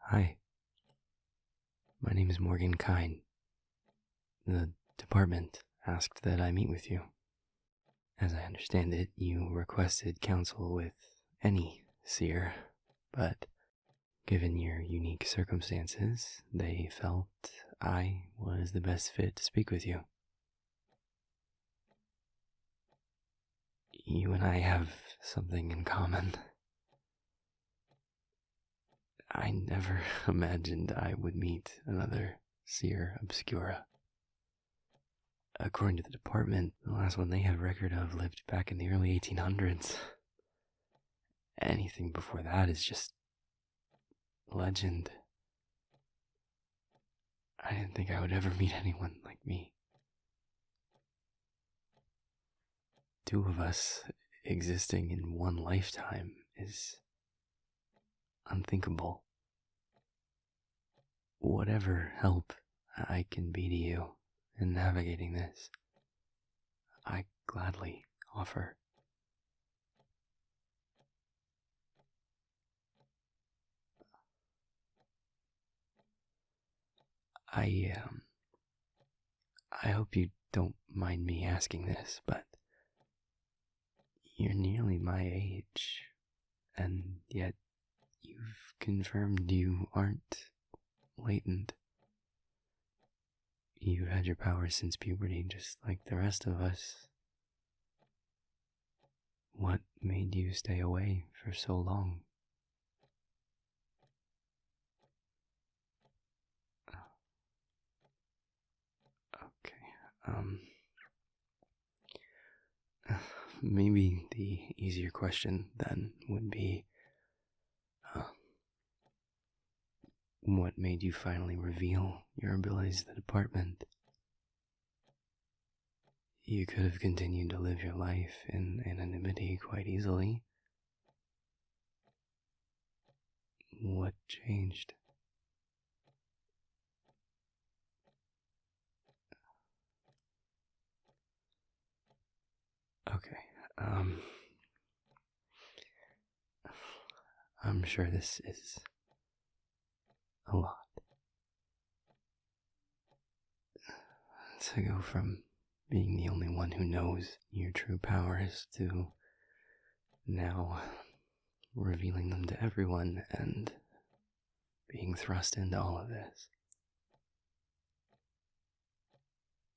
Hi, my name is Morgan Kine. The department asked that I meet with you. As I understand it, you requested counsel with any seer, but given your unique circumstances, they felt I was the best fit to speak with you. You and I have something in common. I never imagined I would meet another seer obscura. According to the department, the last one they have record of lived back in the early 1800s. Anything before that is just legend. I didn't think I would ever meet anyone like me. Two of us existing in one lifetime is unthinkable. Whatever help I can be to you in navigating this, I gladly offer. I hope you don't mind me asking this, but you're nearly my age, and yet you've confirmed you aren't latent. You've had your powers since puberty, just like the rest of us. What made you stay away for so long? Okay, maybe the easier question then would be, what made you finally reveal your abilities to the department? You could have continued to live your life in anonymity quite easily. What changed? Okay, I'm sure this is a lot. To go from being the only one who knows your true powers to now revealing them to everyone and being thrust into all of this.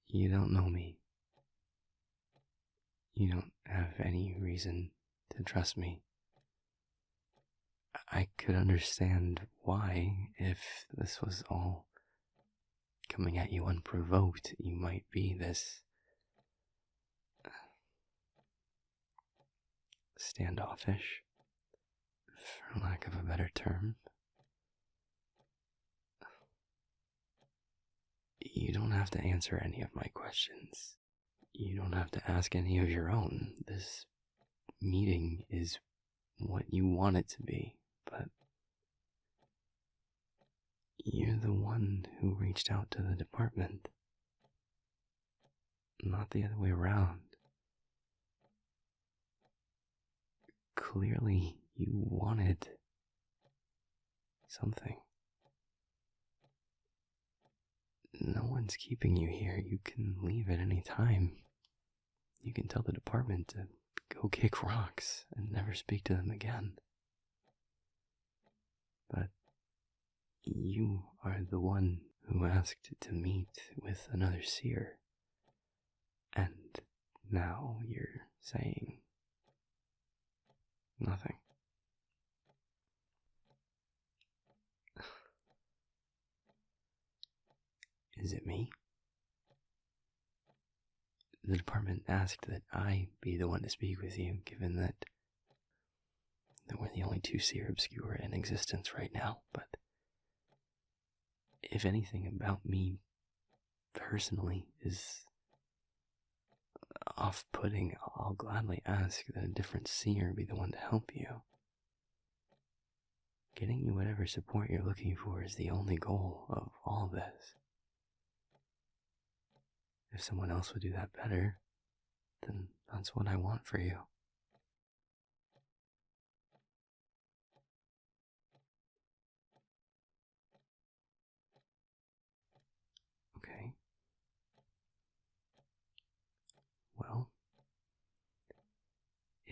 You don't know me. You don't have any reason to trust me. I could understand why, if this was all coming at you unprovoked, you might be this standoffish, for lack of a better term. You don't have to answer any of my questions. You don't have to ask any of your own. This meeting is what you want it to be, but you're the one who reached out to the department, not the other way around. Clearly, you wanted something. No one's keeping you here. You can leave at any time. You can tell the department to go kick rocks and never speak to them again. But you are the one who asked to meet with another seer. And now you're saying nothing. Is it me? The department asked that I be the one to speak with you, given that we're the only two Seer obscura in existence right now, but if anything about me personally is off-putting, I'll gladly ask that a different seer be the one to help you. Getting you whatever support you're looking for is the only goal of all this. If someone else would do that better, then that's what I want for you.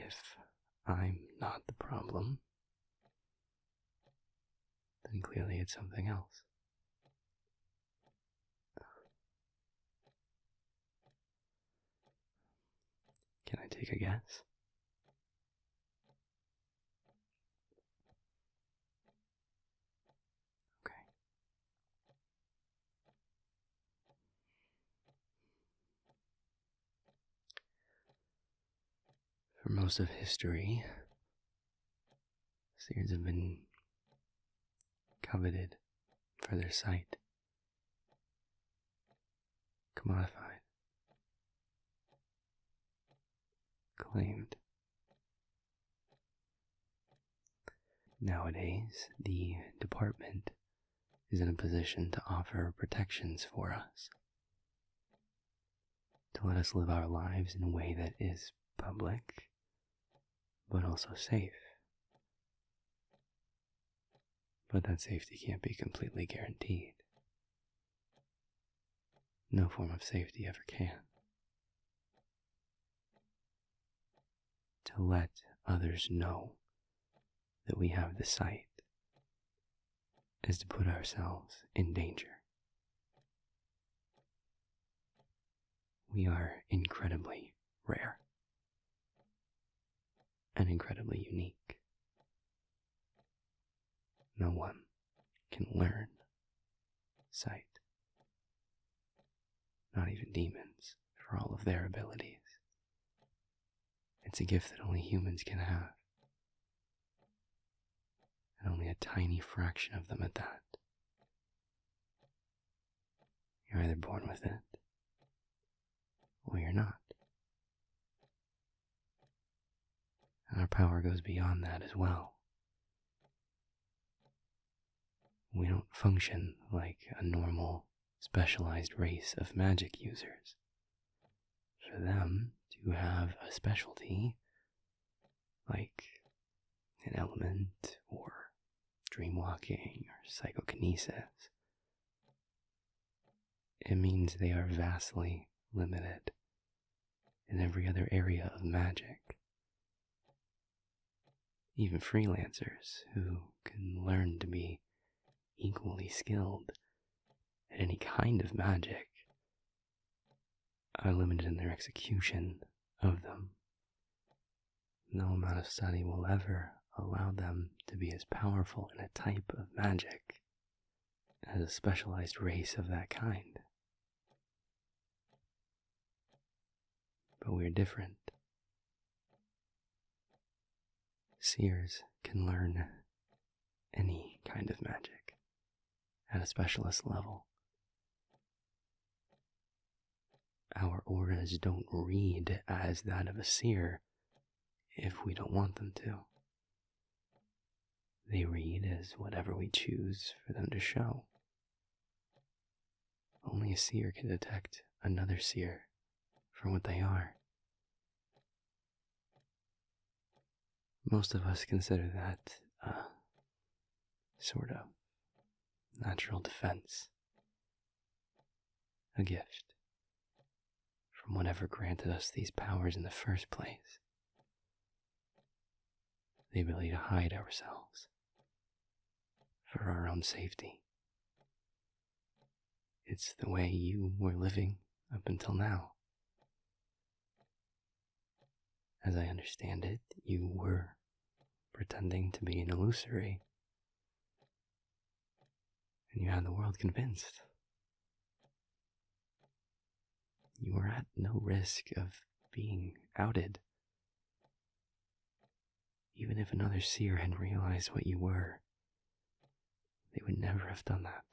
If I'm not the problem, then clearly it's something else. Can I take a guess? Okay. For most of history, seers have been coveted for their sight, commodified, claimed. Nowadays, the department is in a position to offer protections for us, to let us live our lives in a way that is public, but also safe. But that safety can't be completely guaranteed. No form of safety ever can. To let others know that we have the sight is to put ourselves in danger. We are incredibly rare and incredibly unique. No one can learn sight, not even demons, for all of their abilities. It's a gift that only humans can have, and only a tiny fraction of them at that. You're either born with it, or you're not. And our power goes beyond that as well. We don't function like a normal, specialized race of magic users. For them to have a specialty, like an element or dreamwalking or psychokinesis, it means they are vastly limited in every other area of magic. Even freelancers who can learn to be equally skilled at any kind of magic are limited in their execution of them. No amount of study will ever allow them to be as powerful in a type of magic as a specialized race of that kind. But we're different. Seers can learn any kind of magic at a specialist level. Our auras don't read as that of a seer if we don't want them to. They read as whatever we choose for them to show. Only a seer can detect another seer for what they are. Most of us consider that a sort of natural defense, a gift from whatever granted us these powers in the first place. The ability to hide ourselves for our own safety. It's the way you were living up until now. As I understand it, you were pretending to be an illusory, and you had the world convinced. You were at no risk of being outed. Even if another seer had realized what you were, they would never have done that.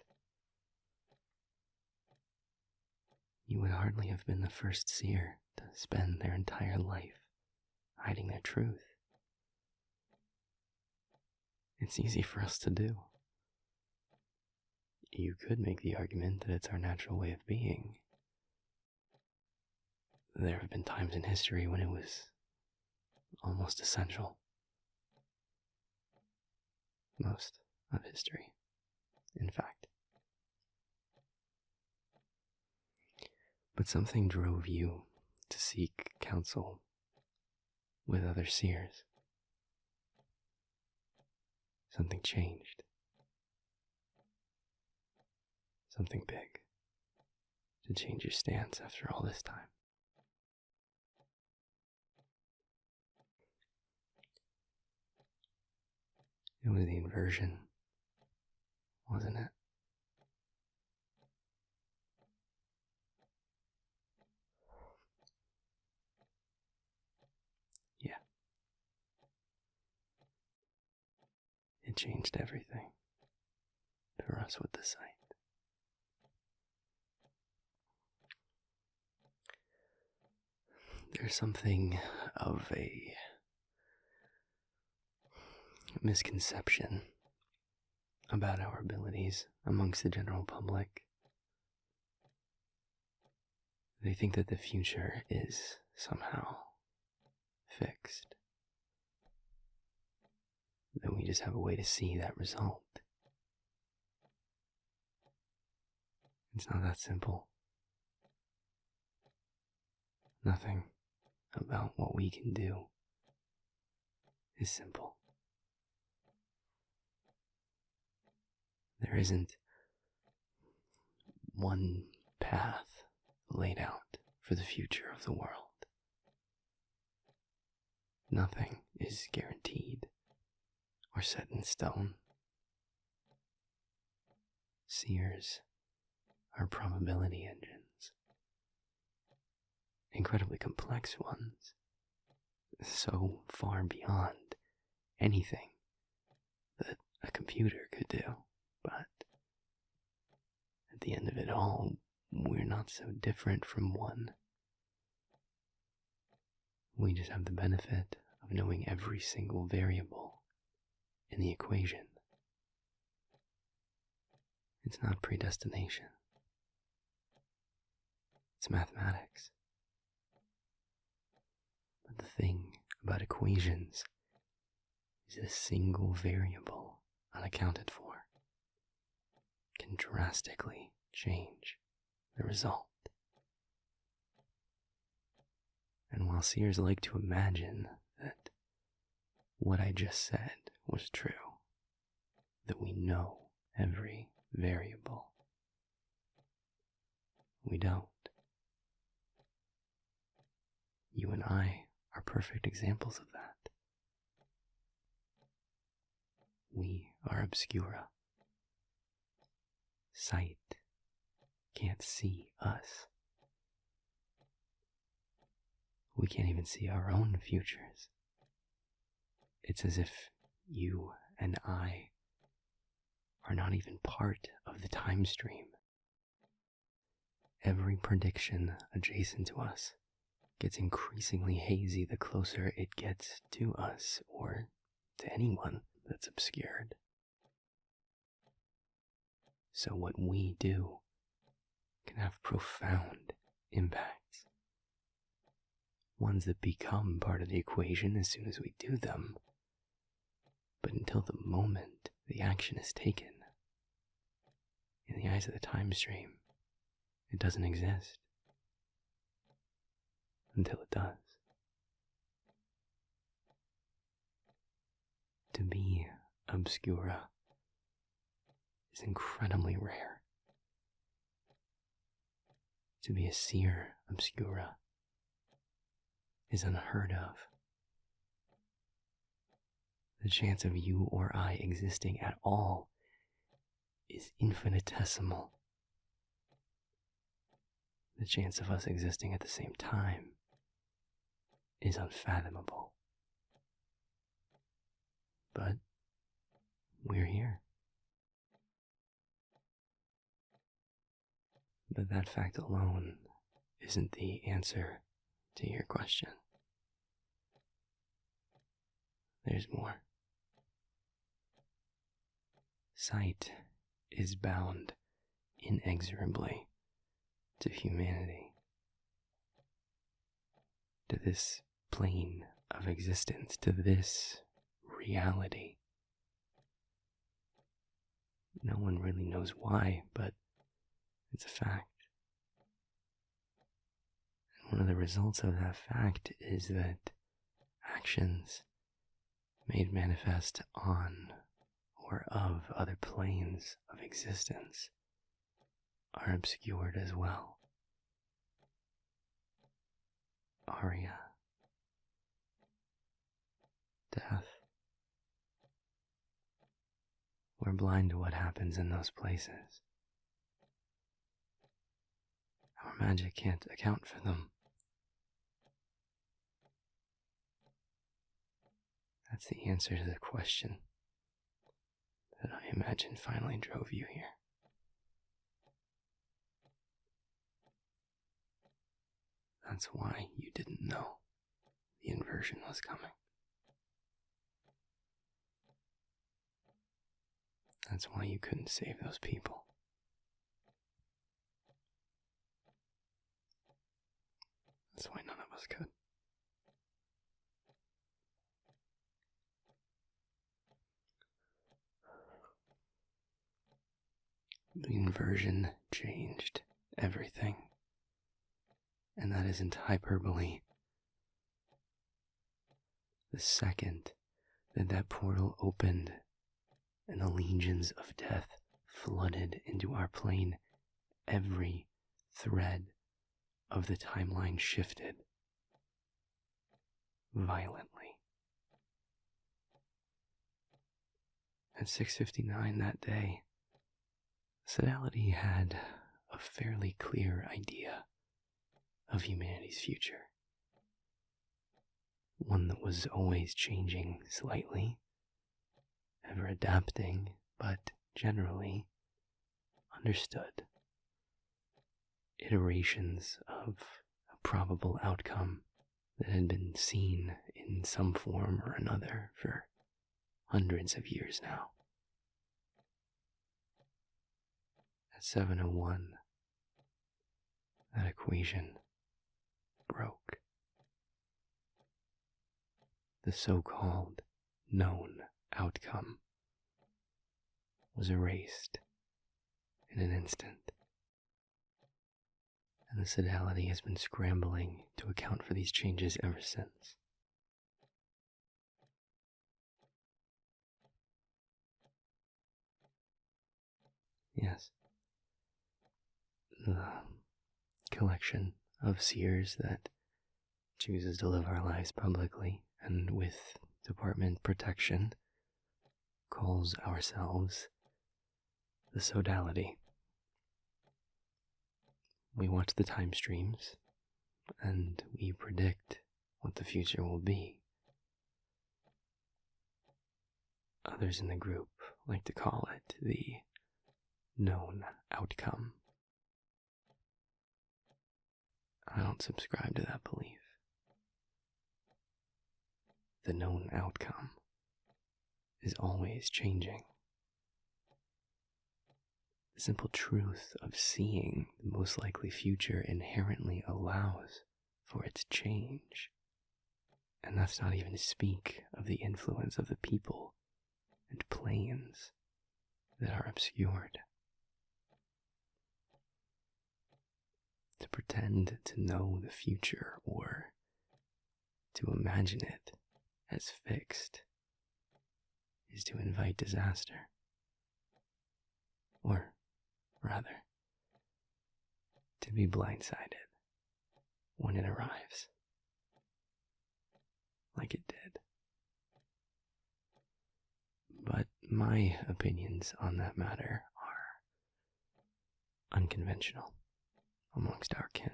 You would hardly have been the first seer to spend their entire life hiding their truth. It's easy for us to do. You could make the argument that it's our natural way of being. There have been times in history when it was almost essential. Most of history, in fact. But something drove you to seek counsel with other seers. Something changed. Something big to change your stance after all this time. It was the inversion, wasn't it? Yeah. It changed everything for us with the site. There's something of a misconception about our abilities amongst the general public. They think that the future is somehow fixed, that we just have a way to see that result. It's not that simple. Nothing about what we can do is simple. There isn't one path laid out for the future of the world. Nothing is guaranteed or set in stone. Seers are probability engines, incredibly complex ones, so far beyond anything that a computer could do. But at the end of it all, we're not so different from one. We just have the benefit of knowing every single variable in the equation. It's not predestination. It's mathematics. But the thing about equations is a single variable unaccounted for can drastically change the result. And while seers like to imagine that what I just said was true, that we know every variable, we don't. You and I are perfect examples of that. We are obscura. Sight can't see us. We can't even see our own futures. It's as if you and I are not even part of the time stream. Every prediction adjacent to us gets increasingly hazy the closer it gets to us or to anyone that's obscured. So what we do can have profound impacts. Ones that become part of the equation as soon as we do them. But until the moment the action is taken, in the eyes of the time stream, it doesn't exist. Until it does. To be obscura is incredibly rare. To be a seer obscura is unheard of. The chance of you or I existing at all is infinitesimal. The chance of us existing at the same time is unfathomable. But we're here. But that fact alone isn't the answer to your question. There's more. Sight is bound inexorably to humanity, to this plane of existence, to this reality. No one really knows why, but it's a fact. And one of the results of that fact is that actions made manifest on or of other planes of existence are obscured as well. Aria, death. We're blind to what happens in those places. Our magic can't account for them. That's the answer to the question that I imagine finally drove you here. That's why you didn't know the inversion was coming. That's why you couldn't save those people. That's why none of us could. The inversion changed everything. And that isn't hyperbole. The second that portal opened and the legions of death flooded into our plane, every thread of the timeline shifted violently. At 6:59 that day, Sodality had a fairly clear idea of humanity's future. One that was always changing slightly, ever adapting, but generally understood. Iterations of a probable outcome that had been seen in some form or another for hundreds of years now. At 7:01, that equation broke. The so-called known outcome was erased in an instant. And the Sodality has been scrambling to account for these changes ever since. Yes. The collection of Seers that chooses to live our lives publicly and with department protection calls ourselves the Sodality. We watch the time streams and we predict what the future will be. Others in the group like to call it the known outcome. I don't subscribe to that belief. The known outcome is always changing. The simple truth of seeing the most likely future inherently allows for its change. And that's not even to speak of the influence of the people and planes that are obscured. To pretend to know the future or to imagine it as fixed is to invite disaster. Or, rather, to be blindsided when it arrives. Like it did. But my opinions on that matter are unconventional amongst our kin.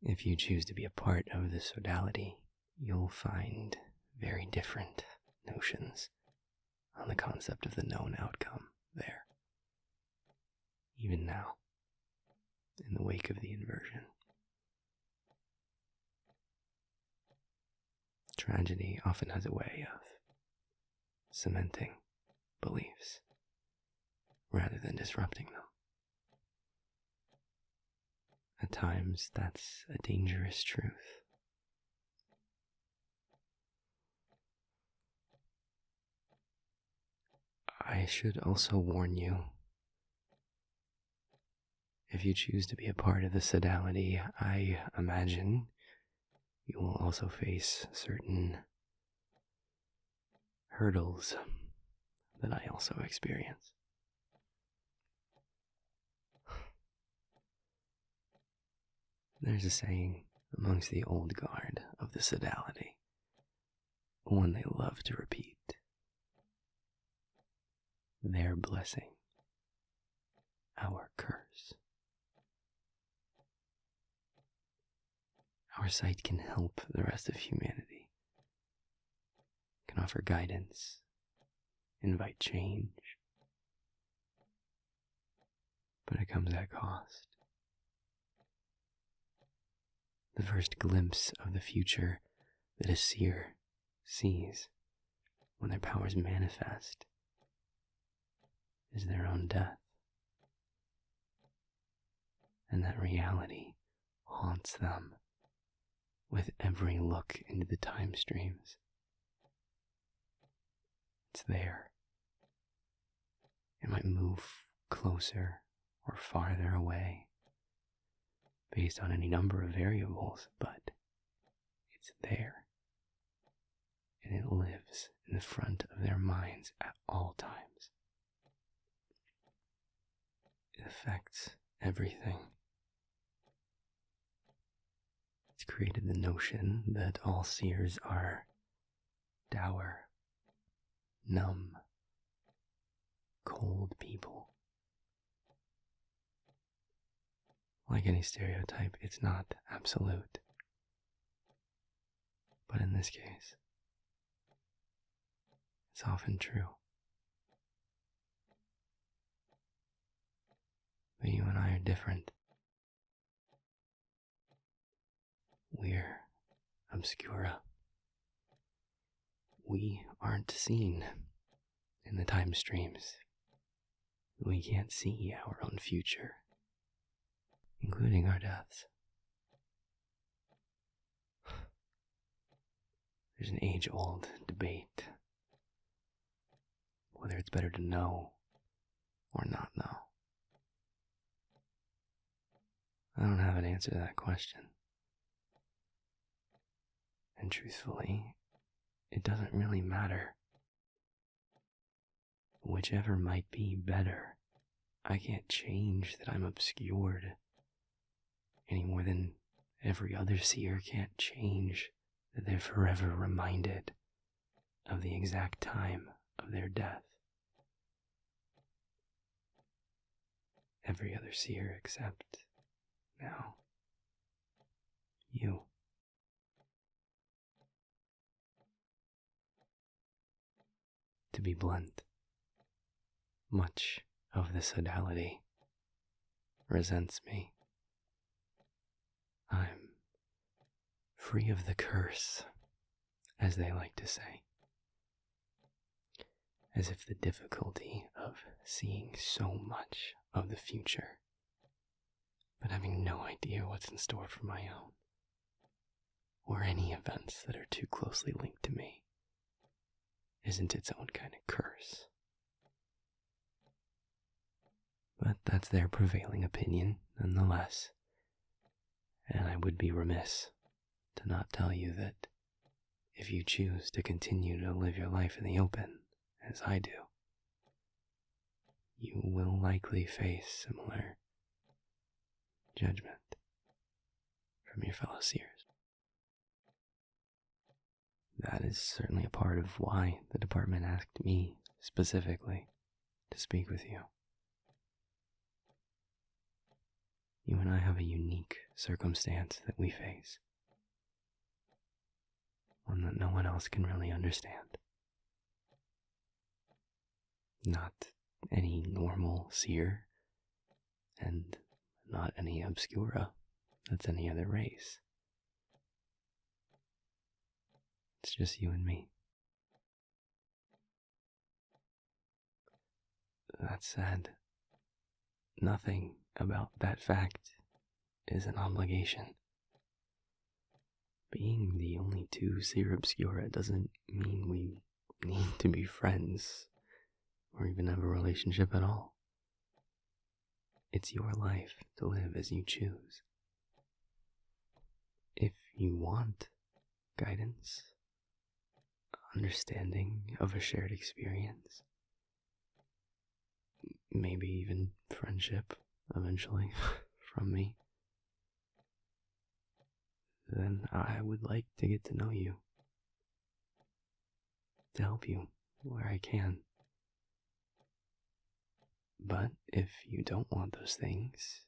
If you choose to be a part of the Sodality, you'll find very different notions on the concept of the known outcome there. Even now, in the wake of the inversion. Tragedy often has a way of cementing beliefs rather than disrupting them. At times, that's a dangerous truth. I should also warn you, if you choose to be a part of the Sodality, I imagine you will also face certain hurdles that I also experience. There's a saying amongst the old guard of the sodality, one they love to repeat: their blessing, our curse. Our sight can help the rest of humanity, can offer guidance, invite change, but it comes at cost. The first glimpse of the future that a seer sees when their powers manifest is their own death. And that reality haunts them with every look into the time streams. It's there. It might move closer or farther away based on any number of variables, but it's there. And it lives in the front of their minds at all times. It affects everything. It's created the notion that all seers are dour, numb, cold people. Like any stereotype, it's not absolute. But in this case, it's often true. But you and I are different. We're obscura. We aren't seen in the time streams. We can't see our own future, including our deaths. There's an age-old debate whether it's better to know or not know. I don't have an answer to that question. And truthfully, it doesn't really matter. Whichever might be better, I can't change that I'm obscured any more than every other seer can't change that they're forever reminded of the exact time of their death. Every other seer except now you. To be blunt, much of this sodality resents me. I'm free of the curse, as they like to say. As if the difficulty of seeing so much of the future, but having no idea what's in store for my own, or any events that are too closely linked to me, isn't its own kind of curse. But that's their prevailing opinion, nonetheless. And I would be remiss to not tell you that if you choose to continue to live your life in the open, as I do, you will likely face similar judgment from your fellow seers. That is certainly a part of why the department asked me specifically to speak with you. You and I have a unique circumstance that we face, one that no one else can really understand. Not any normal seer, and not any obscura that's any other race. It's just you and me. That said, nothing about that fact is an obligation. Being the only two Seer Obscura doesn't mean we need to be friends or even have a relationship at all. It's your life to live as you choose. If you want guidance, understanding of a shared experience, maybe even friendship eventually from me, then I would like to get to know you, to help you where I can. But if you don't want those things,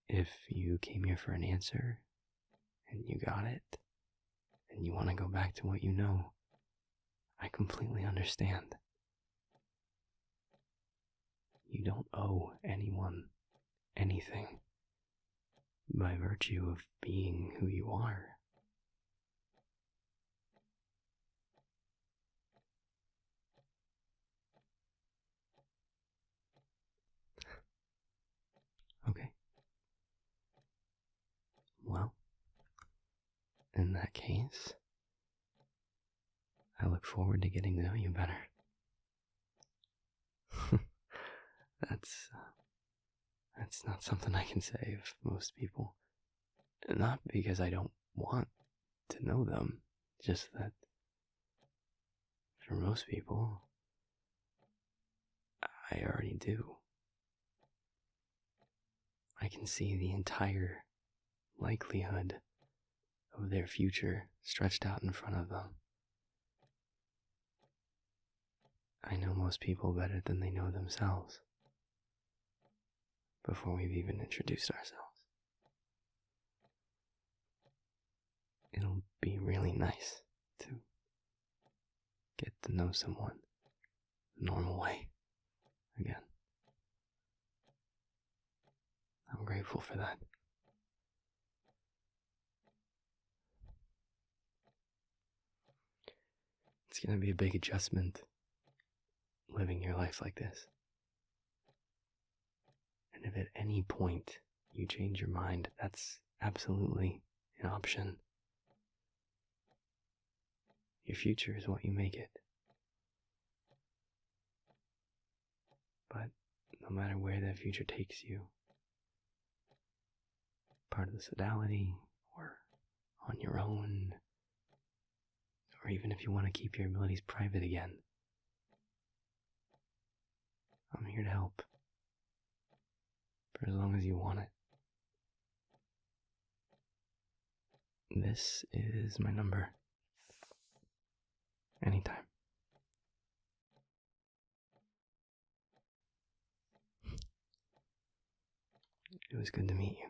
if you came here for an answer and you got it, and you want to go back to what you know, I completely understand. You don't owe anyone anything by virtue of being who you are. Okay. Well, in that case, I look forward to getting to know you better. That's not something I can say of most people. Not because I don't want to know them, just that for most people, I already do. I can see the entire likelihood of their future stretched out in front of them. I know most people better than they know themselves before we've even introduced ourselves. It'll be really nice to get to know someone the normal way again. I'm grateful for that. It's going to be a big adjustment living your life like this. And if at any point you change your mind, that's absolutely an option. Your future is what you make it. But no matter where that future takes you, part of the sodality, or on your own, or even if you want to keep your abilities private again, I'm here to help. For as long as you want it. This is my number. Anytime. It was good to meet you.